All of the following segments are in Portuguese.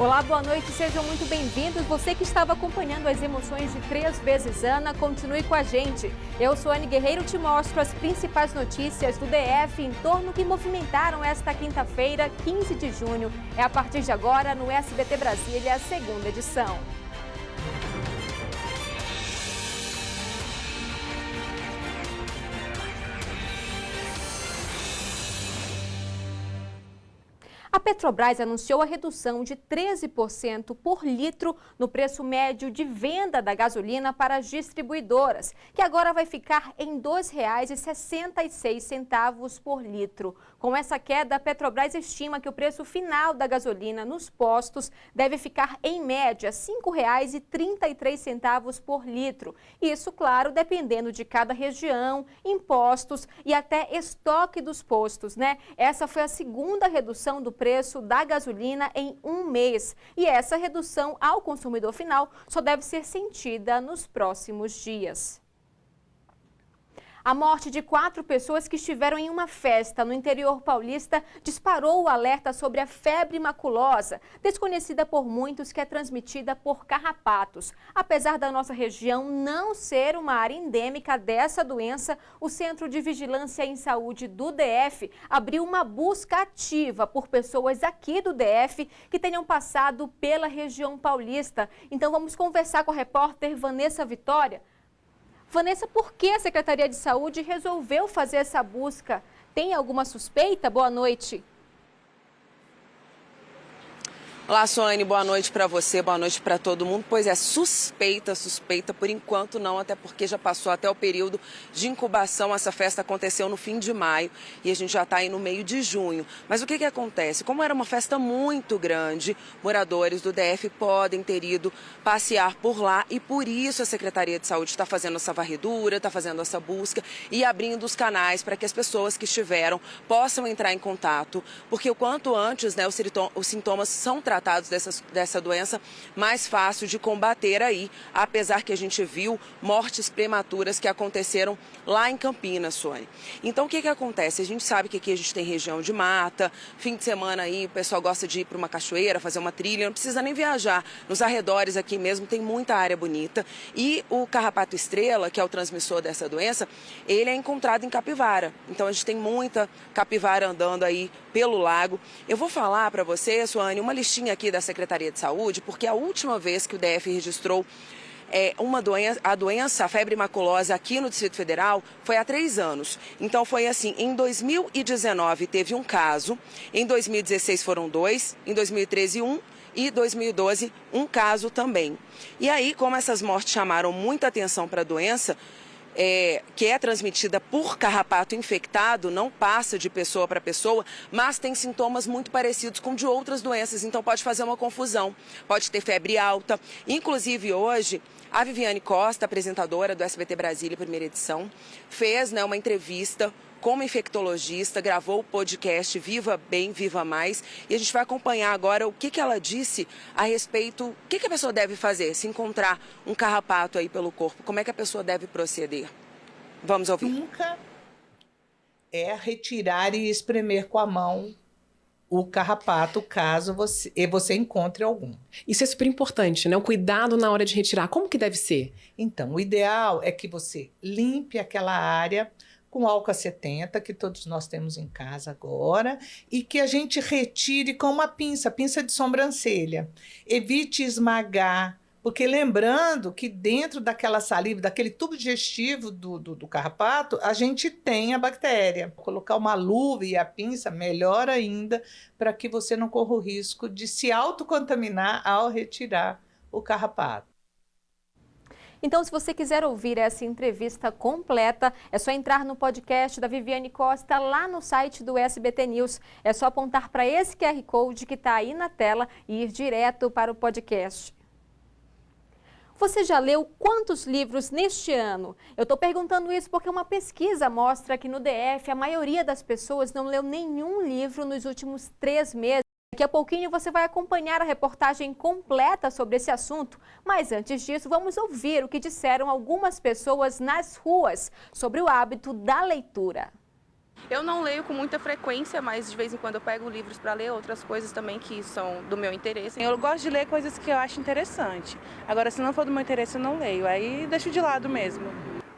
Olá, boa noite, sejam muito bem-vindos. Você que estava acompanhando as emoções de 3 vezes Ana, continue com a gente. Eu sou Anne Guerreiro e te mostro as principais notícias do DF em torno que movimentaram esta quinta-feira, 15 de junho. É a partir de agora no SBT Brasília, a segunda edição. A Petrobras anunciou a redução de 13% por litro no preço médio de venda da gasolina para as distribuidoras, que agora vai ficar em R$ 2,66 por litro. Com essa queda, a Petrobras estima que o preço final da gasolina nos postos deve ficar, em média, R$ 5,33 por litro. Isso, claro, dependendo de cada região, impostos e até estoque dos postos, né? Essa foi a segunda redução do preço da gasolina em um mês. E essa redução ao consumidor final só deve ser sentida nos próximos dias. A morte de 4 pessoas que estiveram em uma festa no interior paulista disparou o alerta sobre a febre maculosa, desconhecida por muitos, que é transmitida por carrapatos. Apesar da nossa região não ser uma área endêmica dessa doença, o Centro de Vigilância em Saúde do DF abriu uma busca ativa por pessoas aqui do DF que tenham passado pela região paulista. Então vamos conversar com a repórter Vanessa Vitória. Vanessa, por que a Secretaria de Saúde resolveu fazer essa busca? Tem alguma suspeita? Boa noite. Olá, Soane, boa noite para você, boa noite para todo mundo. Pois é, suspeita, por enquanto não, até porque já passou até o período de incubação. Essa festa aconteceu no fim de maio e a gente já está aí no meio de junho. Mas o que acontece? Como era uma festa muito grande, moradores do DF podem ter ido passear por lá e por isso a Secretaria de Saúde está fazendo essa varredura, está fazendo essa busca e abrindo os canais para que as pessoas que estiveram possam entrar em contato, porque o quanto antes, né, os sintomas são tratados dessa doença, mais fácil de combater aí, apesar que a gente viu mortes prematuras que aconteceram lá em Campinas, Sônia. Então, o que acontece? A gente sabe que aqui a gente tem região de mata, fim de semana aí o pessoal gosta de ir para uma cachoeira, fazer uma trilha, não precisa nem viajar. Nos arredores aqui mesmo tem muita área bonita e o carrapato estrela, que é o transmissor dessa doença, ele é encontrado em capivara. Então, a gente tem muita capivara andando aí pelo lago. Eu vou falar para você, Suane, uma listinha aqui da Secretaria de Saúde, porque a última vez que o DF registrou a doença, a febre maculosa aqui no Distrito Federal, foi há 3 anos. Então foi assim, em 2019 teve um caso, em 2016 foram 2, em 2013 1 e 2012 um caso também. E aí, como essas mortes chamaram muita atenção para a doença, que é transmitida por carrapato infectado, não passa de pessoa para pessoa, mas tem sintomas muito parecidos com de outras doenças, então pode fazer uma confusão, pode ter febre alta. Inclusive hoje, a Viviane Costa, apresentadora do SBT Brasília, primeira edição, fez, né, uma entrevista como infectologista, gravou o podcast Viva Bem, Viva Mais, e a gente vai acompanhar agora o que ela disse a respeito, o que a pessoa deve fazer se encontrar um carrapato aí pelo corpo, como é que a pessoa deve proceder. Vamos ouvir. Nunca é retirar e espremer com a mão o carrapato, caso você encontre algum. Isso é super importante, né? O cuidado na hora de retirar, como que deve ser? Então, o ideal é que você limpe aquela área com álcool 70, que todos nós temos em casa agora, e que a gente retire com uma pinça de sobrancelha. Evite esmagar, porque lembrando que dentro daquela saliva, daquele tubo digestivo do carrapato, a gente tem a bactéria. Colocar uma luva e a pinça, melhor ainda, para que você não corra o risco de se autocontaminar ao retirar o carrapato. Então, se você quiser ouvir essa entrevista completa, é só entrar no podcast da Viviane Costa lá no site do SBT News. É só apontar para esse QR Code que está aí na tela e ir direto para o podcast. Você já leu quantos livros neste ano? Eu estou perguntando isso porque uma pesquisa mostra que no DF a maioria das pessoas não leu nenhum livro nos últimos 3 meses. Daqui a pouquinho você vai acompanhar a reportagem completa sobre esse assunto, mas antes disso vamos ouvir o que disseram algumas pessoas nas ruas sobre o hábito da leitura. Eu não leio com muita frequência, mas de vez em quando eu pego livros para ler outras coisas também que são do meu interesse. Eu gosto de ler coisas que eu acho interessante. Agora, se não for do meu interesse, eu não leio. Aí deixo de lado mesmo.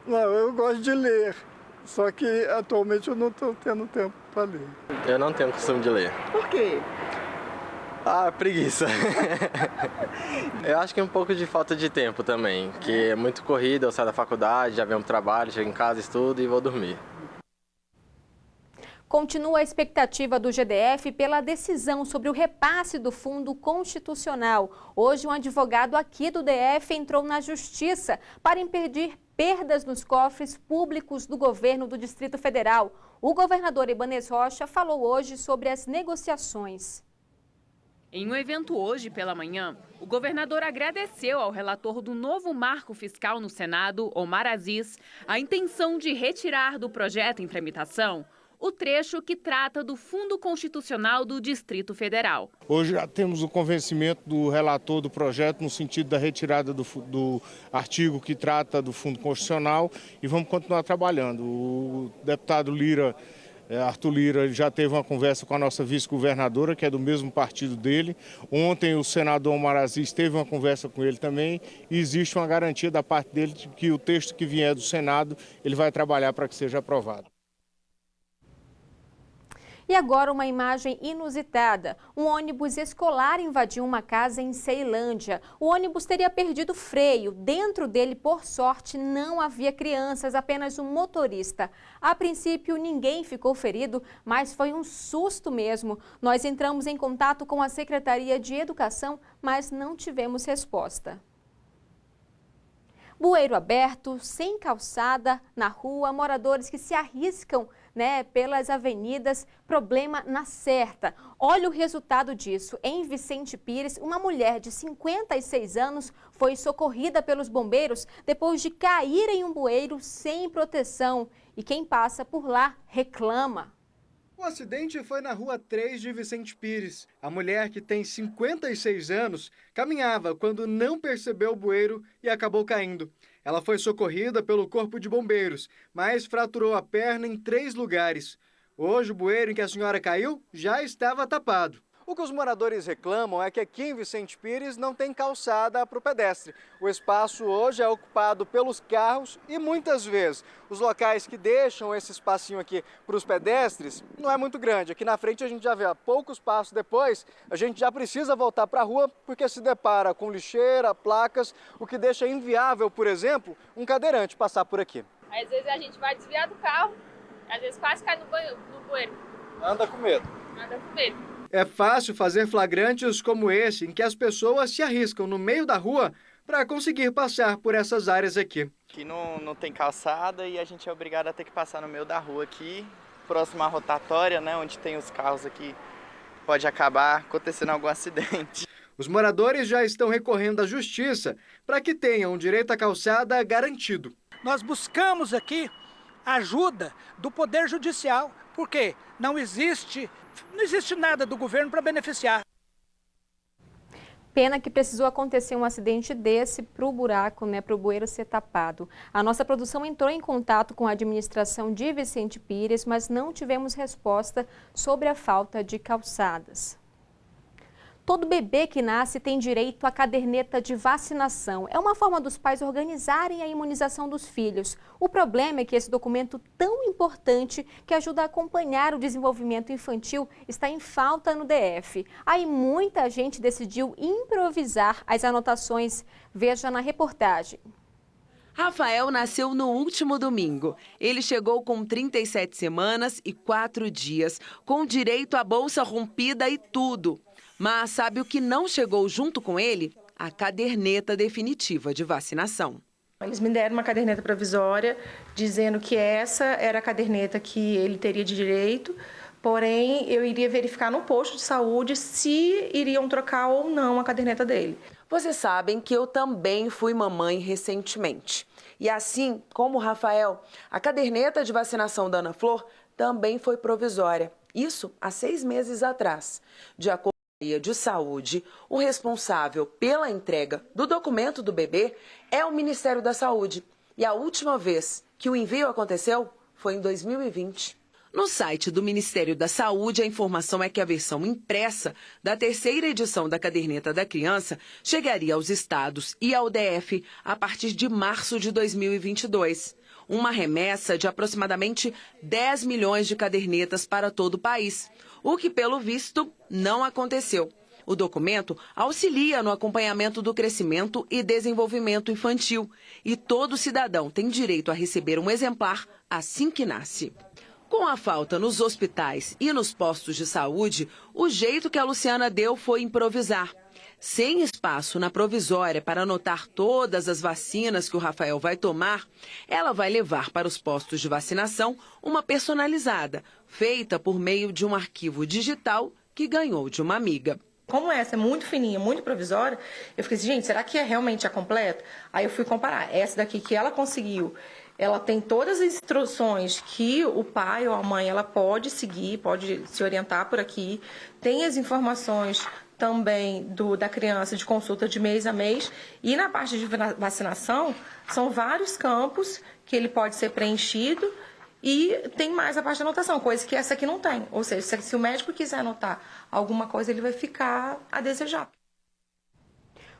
Não, eu gosto de ler, só que atualmente eu não estou tendo tempo para ler. Eu não tenho costume de ler. Por quê? Preguiça. Eu acho que é um pouco de falta de tempo também, que é muito corrida, eu saio da faculdade, já venho pro trabalho, chego em casa, estudo e vou dormir. Continua a expectativa do GDF pela decisão sobre o repasse do Fundo Constitucional. Hoje, um advogado aqui do DF entrou na Justiça para impedir perdas nos cofres públicos do governo do Distrito Federal. O governador Ibanez Rocha falou hoje sobre as negociações. Em um evento hoje pela manhã, o governador agradeceu ao relator do novo marco fiscal no Senado, Omar Aziz, a intenção de retirar do projeto em tramitação o trecho que trata do Fundo Constitucional do Distrito Federal. Hoje já temos o convencimento do relator do projeto no sentido da retirada do artigo que trata do Fundo Constitucional e vamos continuar trabalhando. O deputado Arthur Lira já teve uma conversa com a nossa vice-governadora, que é do mesmo partido dele. Ontem o senador Omar Aziz teve uma conversa com ele também e existe uma garantia da parte dele de que o texto que vier do Senado ele vai trabalhar para que seja aprovado. E agora uma imagem inusitada. Um ônibus escolar invadiu uma casa em Ceilândia. O ônibus teria perdido freio. Dentro dele, por sorte, não havia crianças, apenas um motorista. A princípio, ninguém ficou ferido, mas foi um susto mesmo. Nós entramos em contato com a Secretaria de Educação, mas não tivemos resposta. Bueiro aberto, sem calçada, na rua, moradores que se arriscam pelas avenidas, problema na certa. Olha o resultado disso. Em Vicente Pires, uma mulher de 56 anos foi socorrida pelos bombeiros depois de cair em um bueiro sem proteção. E quem passa por lá reclama. O acidente foi na Rua 3 de Vicente Pires. A mulher, que tem 56 anos, caminhava quando não percebeu o bueiro e acabou caindo. Ela foi socorrida pelo Corpo de Bombeiros, mas fraturou a perna em 3 lugares. Hoje, o bueiro em que a senhora caiu já estava tapado. O que os moradores reclamam é que aqui em Vicente Pires não tem calçada para o pedestre. O espaço hoje é ocupado pelos carros e muitas vezes os locais que deixam esse espacinho aqui para os pedestres não é muito grande. Aqui na frente a gente já vê, a poucos passos depois, a gente já precisa voltar para a rua porque se depara com lixeira, placas, o que deixa inviável, por exemplo, um cadeirante passar por aqui. Às vezes a gente vai desviar do carro, às vezes quase cai no bueiro. Anda com medo. Anda com medo. É fácil fazer flagrantes como esse, em que as pessoas se arriscam no meio da rua para conseguir passar por essas áreas aqui. Aqui não tem calçada e a gente é obrigado a ter que passar no meio da rua aqui, próximo à rotatória, onde tem os carros aqui, pode acabar acontecendo algum acidente. Os moradores já estão recorrendo à justiça para que tenham direito à calçada garantido. Nós buscamos aqui ajuda do Poder Judicial, porque não existe nada do governo para beneficiar. Pena que precisou acontecer um acidente desse para o buraco, para o bueiro ser tapado. A nossa produção entrou em contato com a administração de Vicente Pires, mas não tivemos resposta sobre a falta de calçadas. Todo bebê que nasce tem direito à caderneta de vacinação. É uma forma dos pais organizarem a imunização dos filhos. O problema é que esse documento tão importante, que ajuda a acompanhar o desenvolvimento infantil, está em falta no DF. Aí muita gente decidiu improvisar as anotações. Veja na reportagem. Rafael nasceu no último domingo. Ele chegou com 37 semanas e 4 dias, com direito à bolsa rompida e tudo. Mas sabe o que não chegou junto com ele? A caderneta definitiva de vacinação. Eles me deram uma caderneta provisória, dizendo que essa era a caderneta que ele teria de direito, porém eu iria verificar no posto de saúde se iriam trocar ou não a caderneta dele. Vocês sabem que eu também fui mamãe recentemente. E assim como o Rafael, a caderneta de vacinação da Ana Flor também foi provisória. Isso há 6 meses atrás. De acordo de Saúde, o responsável pela entrega do documento do bebê é o Ministério da Saúde. E a última vez que o envio aconteceu foi em 2020. No site do Ministério da Saúde, a informação é que a versão impressa da terceira edição da Caderneta da Criança chegaria aos estados e ao DF a partir de março de 2022. Uma remessa de aproximadamente 10 milhões de cadernetas para todo o país, o que, pelo visto, não aconteceu. O documento auxilia no acompanhamento do crescimento e desenvolvimento infantil e todo cidadão tem direito a receber um exemplar assim que nasce. Com a falta nos hospitais e nos postos de saúde, o jeito que a Luciana deu foi improvisar. Sem espaço na provisória para anotar todas as vacinas que o Rafael vai tomar, ela vai levar para os postos de vacinação uma personalizada, feita por meio de um arquivo digital que ganhou de uma amiga. Como essa é muito fininha, muito provisória, eu fiquei assim, gente, será que é realmente a completa? Aí eu fui comparar. Essa daqui que ela conseguiu, ela tem todas as instruções que o pai ou a mãe ela pode seguir, pode se orientar por aqui. Tem as informações também da criança de consulta de mês a mês. E na parte de vacinação, são vários campos que ele pode ser preenchido. E tem mais a parte de anotação, coisa que essa aqui não tem. Ou seja, se o médico quiser anotar alguma coisa, ele vai ficar a desejar.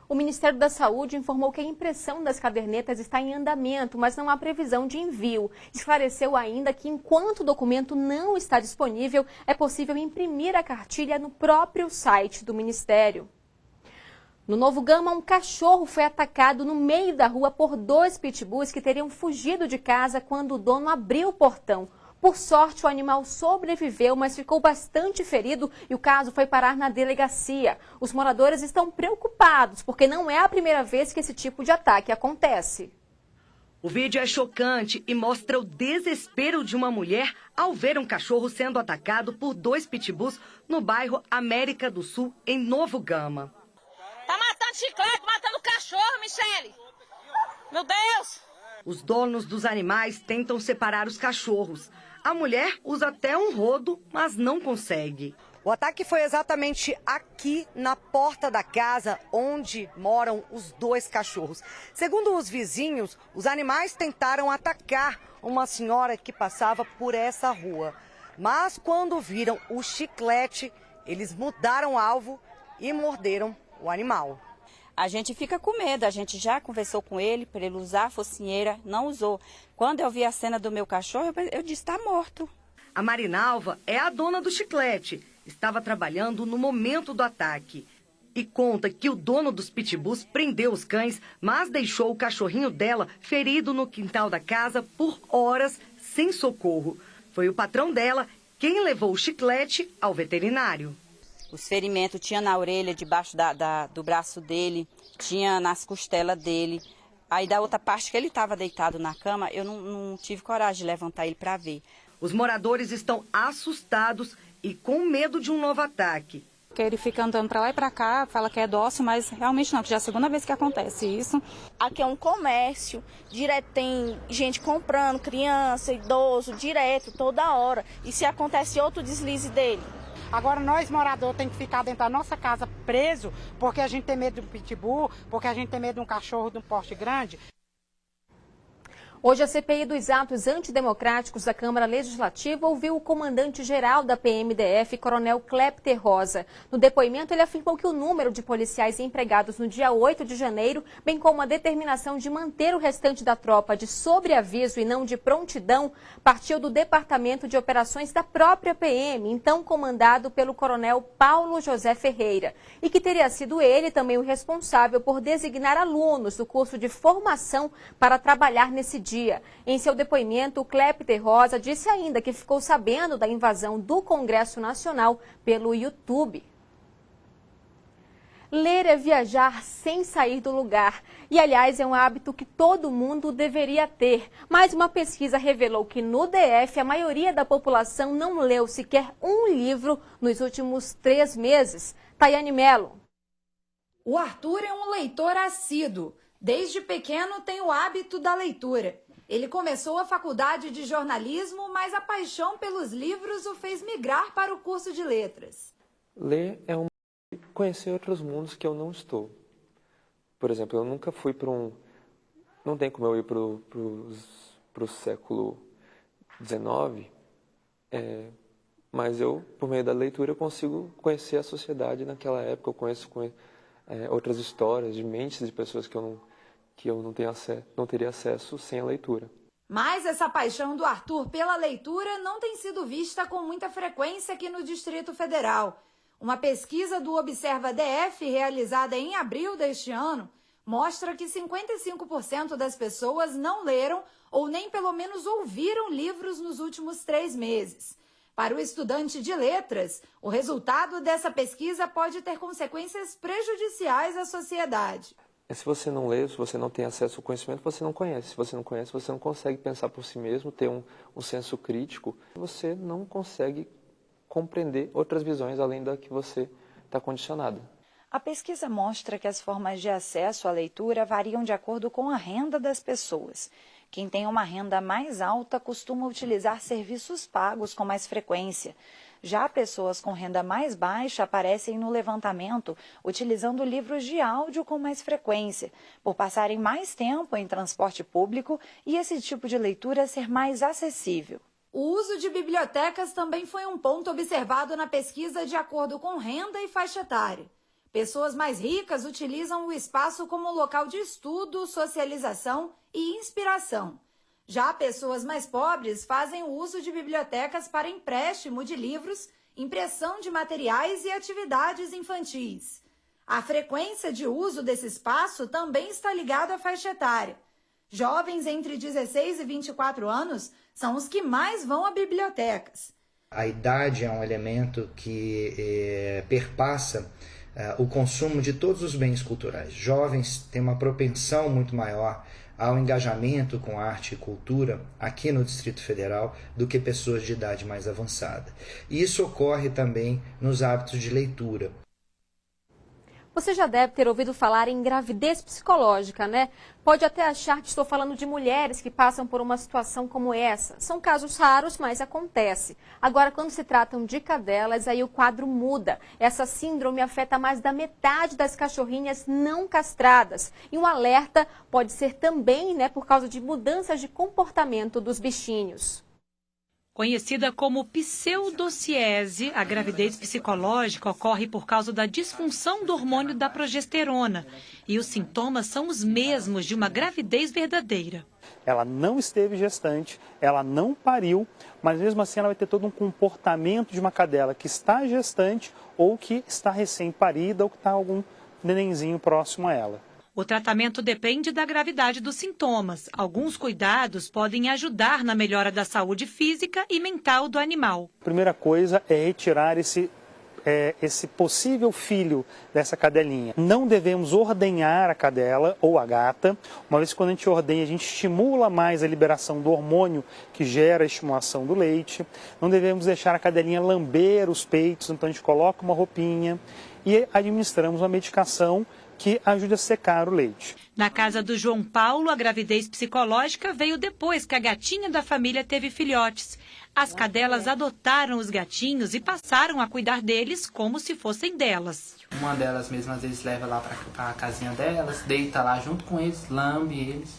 O Ministério da Saúde informou que a impressão das cadernetas está em andamento, mas não há previsão de envio. Esclareceu ainda que, enquanto o documento não está disponível, é possível imprimir a cartilha no próprio site do Ministério. No Novo Gama, um cachorro foi atacado no meio da rua por 2 pitbulls que teriam fugido de casa quando o dono abriu o portão. Por sorte, o animal sobreviveu, mas ficou bastante ferido e o caso foi parar na delegacia. Os moradores estão preocupados, porque não é a primeira vez que esse tipo de ataque acontece. O vídeo é chocante e mostra o desespero de uma mulher ao ver um cachorro sendo atacado por 2 pitbulls no bairro América do Sul, em Novo Gama. Tá matando chiclete, matando cachorro, Michele! Meu Deus! Os donos dos animais tentam separar os cachorros. A mulher usa até um rodo, mas não consegue. O ataque foi exatamente aqui na porta da casa onde moram os 2 cachorros. Segundo os vizinhos, os animais tentaram atacar uma senhora que passava por essa rua. Mas quando viram o chiclete, eles mudaram o alvo e morderam o animal. A gente fica com medo, a gente já conversou com ele para ele usar a focinheira, não usou. Quando eu vi a cena do meu cachorro, eu disse, está morto. A Marinalva é a dona do chiclete, estava trabalhando no momento do ataque. E conta que o dono dos pitbulls prendeu os cães, mas deixou o cachorrinho dela ferido no quintal da casa por horas sem socorro. Foi o patrão dela quem levou o chiclete ao veterinário. Os ferimentos tinha na orelha, debaixo do braço dele, tinha nas costelas dele. Aí da outra parte que ele estava deitado na cama, eu não tive coragem de levantar ele para ver. Os moradores estão assustados e com medo de um novo ataque. Que ele fica andando para lá e para cá, fala que é dócil, mas realmente não, que já é a segunda vez que acontece isso. Aqui é um comércio, direto tem gente comprando, criança, idoso, direto, toda hora. E se acontece outro deslize dele? Agora nós, moradores, tem que ficar dentro da nossa casa preso, porque a gente tem medo de um pitbull, porque a gente tem medo de um cachorro de um porte grande. Hoje, a CPI dos atos antidemocráticos da Câmara Legislativa ouviu o comandante-geral da PMDF, Coronel Clepter Rosa. No depoimento, ele afirmou que o número de policiais empregados no dia 8 de janeiro, bem como a determinação de manter o restante da tropa de sobreaviso e não de prontidão, partiu do Departamento de Operações da própria PM, então comandado pelo Coronel Paulo José Ferreira, e que teria sido ele também o responsável por designar alunos do curso de formação para trabalhar nesse dia. Em seu depoimento, o Clepter Rosa disse ainda que ficou sabendo da invasão do Congresso Nacional pelo YouTube. Ler é viajar sem sair do lugar. E, aliás, é um hábito que todo mundo deveria ter. Mas uma pesquisa revelou que no DF a maioria da população não leu sequer um livro nos últimos 3 meses. Tayane Mello. O Arthur é um leitor assíduo. Desde pequeno tem o hábito da leitura. Ele começou a faculdade de jornalismo, mas a paixão pelos livros o fez migrar para o curso de letras. Ler é conhecer outros mundos que eu não estou. Por exemplo, eu nunca fui para não tem como eu ir para o século XIX Mas eu, por meio da leitura, eu consigo conhecer a sociedade naquela época. Eu conheço outras histórias de mentes de pessoas que eu não teria acesso sem a leitura. Mas essa paixão do Arthur pela leitura não tem sido vista com muita frequência aqui no Distrito Federal. Uma pesquisa do Observa DF, realizada em abril deste ano, mostra que 55% das pessoas não leram ou nem pelo menos ouviram livros nos últimos 3 meses. Para o estudante de letras, o resultado dessa pesquisa pode ter consequências prejudiciais à sociedade. Se você não lê, se você não tem acesso ao conhecimento, você não conhece. Se você não conhece, você não consegue pensar por si mesmo, ter um senso crítico. Você não consegue compreender outras visões além da que você está condicionado. A pesquisa mostra que as formas de acesso à leitura variam de acordo com a renda das pessoas. Quem tem uma renda mais alta costuma utilizar serviços pagos com mais frequência. Já pessoas com renda mais baixa aparecem no levantamento utilizando livros de áudio com mais frequência, por passarem mais tempo em transporte público e esse tipo de leitura ser mais acessível. O uso de bibliotecas também foi um ponto observado na pesquisa de acordo com renda e faixa etária. Pessoas mais ricas utilizam o espaço como local de estudo, socialização e inspiração. Já pessoas mais pobres fazem o uso de bibliotecas para empréstimo de livros, impressão de materiais e atividades infantis. A frequência de uso desse espaço também está ligada à faixa etária. Jovens entre 16 e 24 anos são os que mais vão a bibliotecas. A idade é um elemento que perpassa o consumo de todos os bens culturais. Jovens têm uma propensão muito maior ao engajamento com arte e cultura aqui no Distrito Federal do que pessoas de idade mais avançada. E isso ocorre também nos hábitos de leitura. Você já deve ter ouvido falar em gravidez psicológica, né? Pode até achar que estou falando de mulheres que passam por uma situação como essa. São casos raros, mas acontece. Agora, quando se tratam de cadelas, aí o quadro muda. Essa síndrome afeta mais da metade das cachorrinhas não castradas. E um alerta pode ser também, né, por causa de mudanças de comportamento dos bichinhos. Conhecida como pseudociese, a gravidez psicológica ocorre por causa da disfunção do hormônio da progesterona. E os sintomas são os mesmos de uma gravidez verdadeira. Ela não esteve gestante, ela não pariu, mas mesmo assim ela vai ter todo um comportamento de uma cadela que está gestante ou que está recém-parida ou que está algum nenenzinho próximo a ela. O tratamento depende da gravidade dos sintomas. Alguns cuidados podem ajudar na melhora da saúde física e mental do animal. A primeira coisa é retirar esse possível filho dessa cadelinha. Não devemos ordenhar a cadela ou a gata, uma vez que quando a gente ordenha, a gente estimula mais a liberação do hormônio que gera a estimulação do leite. Não devemos deixar a cadelinha lamber os peitos, então a gente coloca uma roupinha e administramos uma medicação que ajuda a secar o leite. Na casa do João Paulo, a gravidez psicológica veio depois que a gatinha da família teve filhotes. As cadelas adotaram os gatinhos e passaram a cuidar deles como se fossem delas. Uma delas mesmo às vezes leva lá para a casinha delas, deita lá junto com eles, lambe eles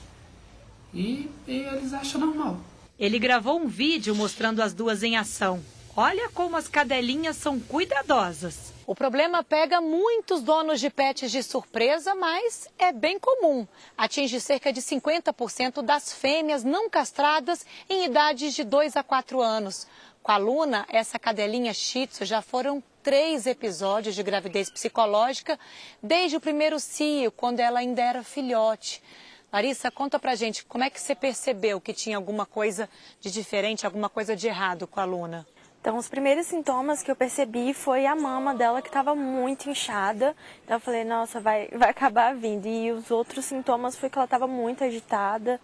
e eles acham normal. Ele gravou um vídeo mostrando as duas em ação. Olha como as cadelinhas são cuidadosas. O problema pega muitos donos de pets de surpresa, mas é bem comum. Atinge cerca de 50% das fêmeas não castradas em idades de 2 a 4 anos. Com a Luna, essa cadelinha Shih Tzu, já foram 3 episódios de gravidez psicológica desde o primeiro cio, quando ela ainda era filhote. Larissa, conta pra gente, como é que você percebeu que tinha alguma coisa de diferente, alguma coisa de errado com a Luna? Então, os primeiros sintomas que eu percebi foi a mama dela que estava muito inchada. Então, eu falei, nossa, vai acabar vindo. E os outros sintomas foi que ela estava muito agitada,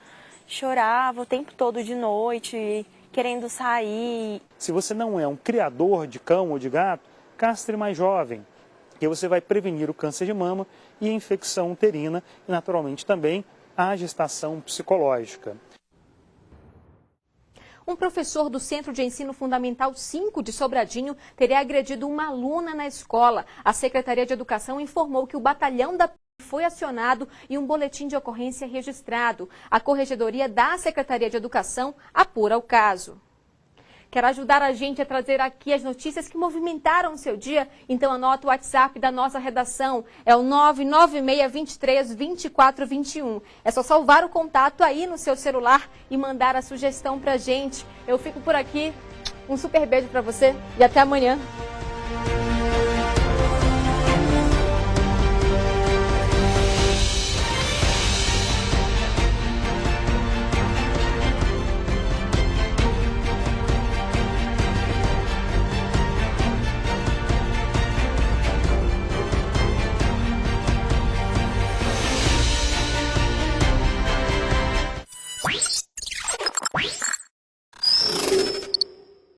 chorava o tempo todo de noite, querendo sair. Se você não é um criador de cão ou de gato, castre mais jovem. E você vai prevenir o câncer de mama e a infecção uterina e, naturalmente, também a gestação psicológica. Um professor do Centro de Ensino Fundamental 5 de Sobradinho teria agredido uma aluna na escola. A Secretaria de Educação informou que o batalhão da foi acionado e um boletim de ocorrência registrado. A Corregedoria da Secretaria de Educação apura o caso. Quer ajudar a gente a trazer aqui as notícias que movimentaram o seu dia? Então anota o WhatsApp da nossa redação, é o 996232421. É só salvar o contato aí no seu celular e mandar a sugestão pra gente. Eu fico por aqui, um super beijo pra você e até amanhã.